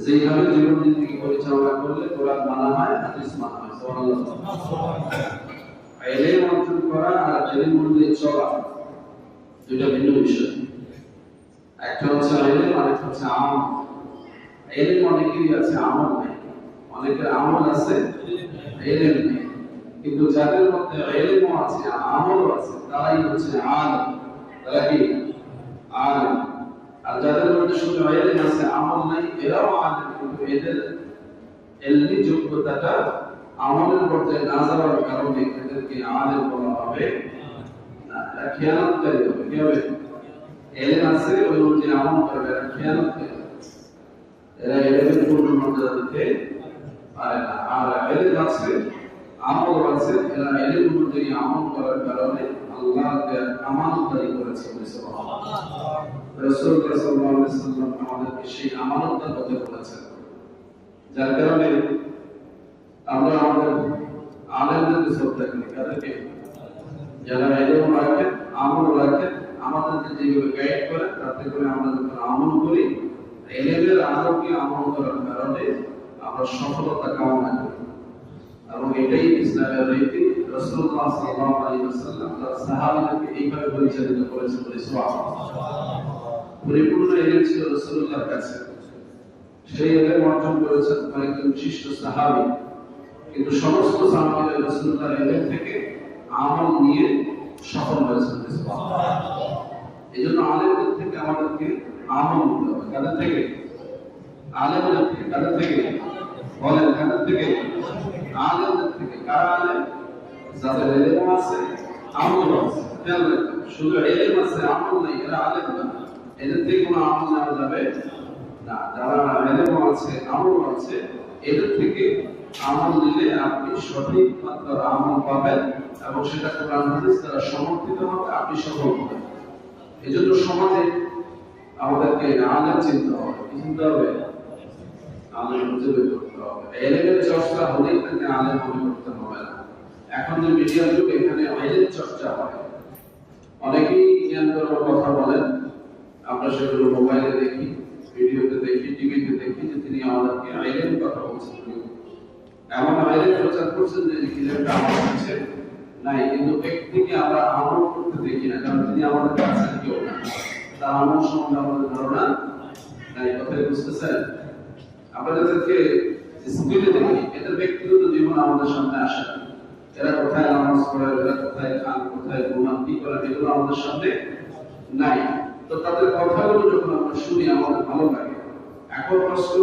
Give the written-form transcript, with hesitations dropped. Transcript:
যেভাবে জীবন জিন্দেগি পরিচালনা করলে কোরআন মানা হয়, হাদিস মানা হয়। সুবহানাল্লাহ। ইলম অর্জন করা আর ইলম অনুযায়ী চলা দুটো ভিন্ন বিষয়। একটা হচ্ছে ইলম আর একটা হচ্ছে আমল। ইলম অনেকেরই আছে, আমল নেই। অনেকের আমল আছে, ইলম নেই। কিন্তু যাদের মধ্যে ইলমও আছে, আমলও আছে, তারাই হচ্ছে আলিম। তারা কি? আলিম। আর যাদের মধ্যে শুধু ইলম আছে, আমল নাই, এরাও আলিম, কিন্তু এদের ইলমি যোগ্যতাটা আমলের পর্যায়ে না যাওয়ার কারণে এদেরকে আলিম বলা হবে না। এরা খেয়ানতকারী হবে। কি হবে? ইলম আছে, ওই অনুযায়ী আমল করবে, এরা খেয়ানতকারী। এরা ইলমের পূর্ণ মর্যাদা দিতে পারে না। আর ইলম আছে, আমল আছে, এরা ইলম অনুযায়ী আমল করার কারণে আল্লাহকে আমানতদারি করেছে। সুবহানাল্লাহ। রাসূলুল্লাহ সাল্লাল্লাহু আলাইহি ওয়াসাল্লাম আমাদেরকে সেই আমানতের কথা বলেছেন। যার কারণে আমরা আমাদের আলেমদেরকে শ্রদ্ধা করি। তাদেরকে যারা ইলম রাখেন, আমল রাখেন, আমাদেরকে যেভাবে গাইড করেন, তাতে করে আমরা যখন আমল করি, ইলমের আলোকে আমল করার কারণে আমরা সফলতা কামনা করি। এবং এটাই ইসলামের রীতি। রাসূলুল্লাহ সাল্লাল্লাহু আলাইহি ওয়াসাল্লাম তার সাহাবীদেরকে এইভাবে পরিচালিত করেছেন। সুবহানাল্লাহ। পরিপূর্ণ ইলম ছিল রাসূলুল্লাহর কাছে। সেই ইলম অর্জন করেছেন কয়েকজন বিশিষ্ট সাহাবী। কিন্তু সমস্ত সাহাবীরা রাসূলুল্লাহর ইলম থেকে আমল নিয়ে সফল হয়েছেন। সুবহানাল্লাহ। এজন্য আলেমদের থেকে আমাদেরকে আমল নিতে হবে। কাদের থেকে? আলেমদের থেকে। কাদের থেকে? বলেন, কাদের থেকে? আলেমদের থেকে। কারা আলেম? যাদের ইলম আছে, আমল আছে। খেয়াল রাখবেন, শুধু ইলম আছে, আমল নাই, এরা আলেম না। এদের থেকে কোনো আমল নেওয়া যাবে না। যারা ইলম আছে, আমল আছে, এদের থেকে আমল নিলে আপনি সঠিক মাত্রার আমল পাবেন এবং সেটা কোরআন হাদিস দ্বারা সমর্থিত হবে, আপনি সফল হবেন। এজন্য সমাজে আমাদেরকে আলেম চিনতে হবে। কি চিনতে হবে? আলেম খুঁজে বের করতে হবে। ইলমের চর্চা হলেই তাকে আলেম মনে করতে হবে না। এখন যে মিডিয়ার যুগ, এখানে ইলম চর্চা হয়। অনেকেই জ্ঞান দেওয়ার কথা বলেন, আমরা সেগুলো মোবাইলে দেখি, ভিডিওতে দেখি, টিভিতে দেখি যে তিনি আমাদেরকে ইলম কথা বলছেন। এমন ইলম প্রচার করছেন যে ইলমটা আমার কাছে নাই, কিন্তু ব্যক্তিকে আমরা আমল করতে দেখি না, কারণ তিনি আমাদের কাছে কেউ না। তার আমল সম্বন্ধে আমাদের ধারণা নাই। কথাই বুঝতেছেন? আমরা যাদেরকে স্কুলে দেখি, এদের ব্যক্তিগত জীবন আমাদের সামনে আসে না। এরা কোথায় নামাজ পড়ে, এরা কোথায় খান, কোথায় ঘুমান, কি করে, এগুলো আমাদের সামনে নাই। তো তাদের কথাগুলো যখন আমরা শুনি, আমাদের ভালো লাগে। এখন প্রশ্ন